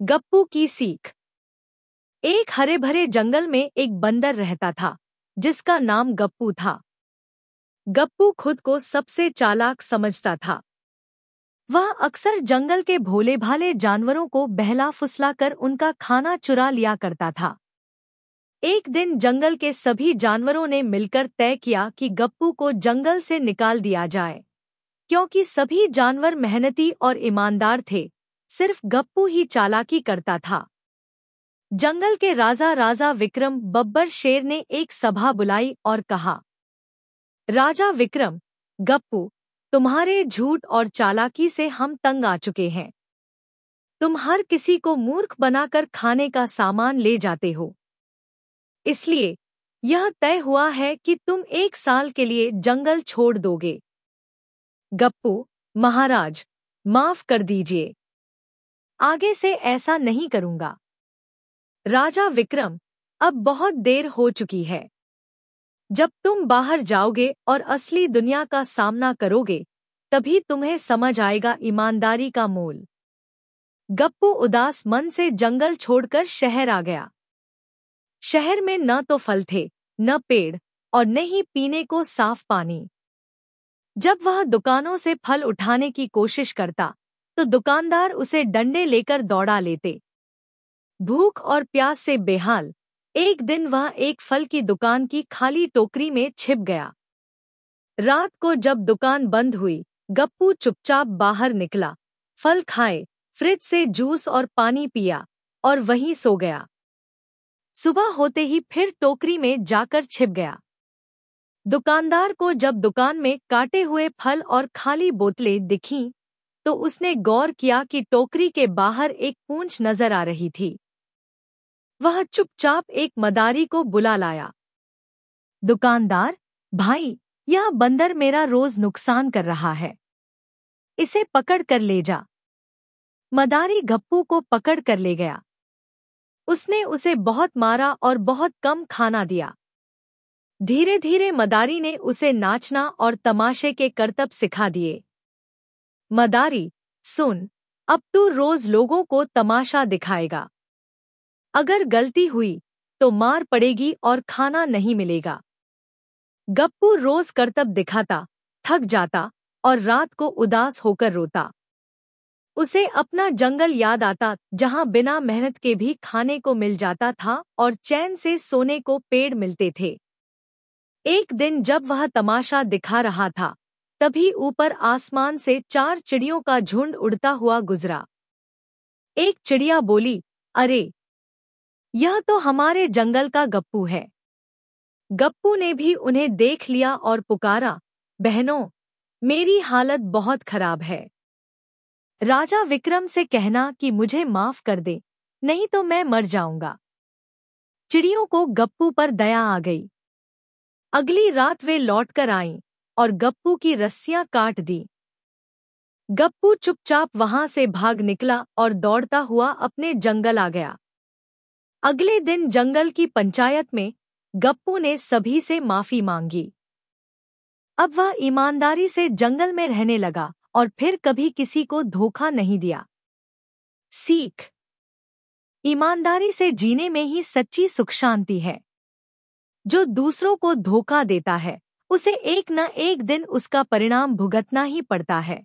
गप्पू की सीख। एक हरे भरे जंगल में एक बंदर रहता था जिसका नाम गप्पू था। गप्पू खुद को सबसे चालाक समझता था। वह अक्सर जंगल के भोले भाले जानवरों को बहला फुसलाकर उनका खाना चुरा लिया करता था। एक दिन जंगल के सभी जानवरों ने मिलकर तय किया कि गप्पू को जंगल से निकाल दिया जाए। क्योंकि सभी जानवर मेहनती और ईमानदार थे, सिर्फ गप्पू ही चालाकी करता था। जंगल के राजा विक्रम बब्बर शेर ने एक सभा बुलाई और कहा, राजा विक्रम, गप्पू, तुम्हारे झूठ और चालाकी से हम तंग आ चुके हैं। तुम हर किसी को मूर्ख बनाकर खाने का सामान ले जाते हो। इसलिए यह तय हुआ है कि तुम 1 साल के लिए जंगल छोड़ दोगे। गप्पू, महाराज, माफ कर दीजिए। आगे से ऐसा नहीं करूंगा। राजा विक्रम, अब बहुत देर हो चुकी है। जब तुम बाहर जाओगे और असली दुनिया का सामना करोगे, तभी तुम्हें समझ आएगा ईमानदारी का मोल। गप्पू उदास मन से जंगल छोड़कर शहर आ गया। शहर में न तो फल थे, न पेड़, और न ही पीने को साफ पानी। जब वह दुकानों से फल उठाने की कोशिश करता, तो दुकानदार उसे डंडे लेकर दौड़ा लेते। भूख और प्यास से बेहाल, एक दिन वह एक फल की दुकान की खाली टोकरी में छिप गया। रात को जब दुकान बंद हुई, गप्पू चुपचाप बाहर निकला, फल खाए, फ्रिज से जूस और पानी पिया और वहीं सो गया। सुबह होते ही फिर टोकरी में जाकर छिप गया। दुकानदार को जब दुकान में काटे हुए फल और खाली बोतलें दिखीं, तो उसने गौर किया कि टोकरी के बाहर एक पूंछ नजर आ रही थी। वह चुपचाप एक मदारी को बुला लाया। दुकानदार भाई, यह बंदर मेरा रोज नुकसान कर रहा है। इसे पकड़ कर ले जा। मदारी गप्पू को पकड़ कर ले गया। उसने उसे बहुत मारा और बहुत कम खाना दिया। धीरे धीरे मदारी ने उसे नाचना और तमाशे के करतब सिखा दिए। मदारी, सुन, अब तू रोज लोगों को तमाशा दिखाएगा। अगर गलती हुई तो मार पड़ेगी और खाना नहीं मिलेगा। गप्पू रोज करतब दिखाता, थक जाता और रात को उदास होकर रोता। उसे अपना जंगल याद आता, जहां बिना मेहनत के भी खाने को मिल जाता था और चैन से सोने को पेड़ मिलते थे। एक दिन जब वह तमाशा दिखा रहा था, तभी ऊपर आसमान से 4 चिड़ियों का झुंड उड़ता हुआ गुजरा। एक चिड़िया बोली, अरे, यह तो हमारे जंगल का गप्पू है। गप्पू ने भी उन्हें देख लिया और पुकारा, बहनों, मेरी हालत बहुत खराब है। राजा विक्रम से कहना कि मुझे माफ कर दे, नहीं तो मैं मर जाऊंगा। चिड़ियों को गप्पू पर दया आ गई। अगली रात वे लौटकर आईं और गप्पू की रस्सियां काट दी। गप्पू चुपचाप वहां से भाग निकला और दौड़ता हुआ अपने जंगल आ गया। अगले दिन जंगल की पंचायत में गप्पू ने सभी से माफी मांगी। अब वह ईमानदारी से जंगल में रहने लगा और फिर कभी किसी को धोखा नहीं दिया। सीख। ईमानदारी से जीने में ही सच्ची सुख शांति है। जो दूसरों को धोखा देता है, उसे एक न एक दिन उसका परिणाम भुगतना ही पड़ता है।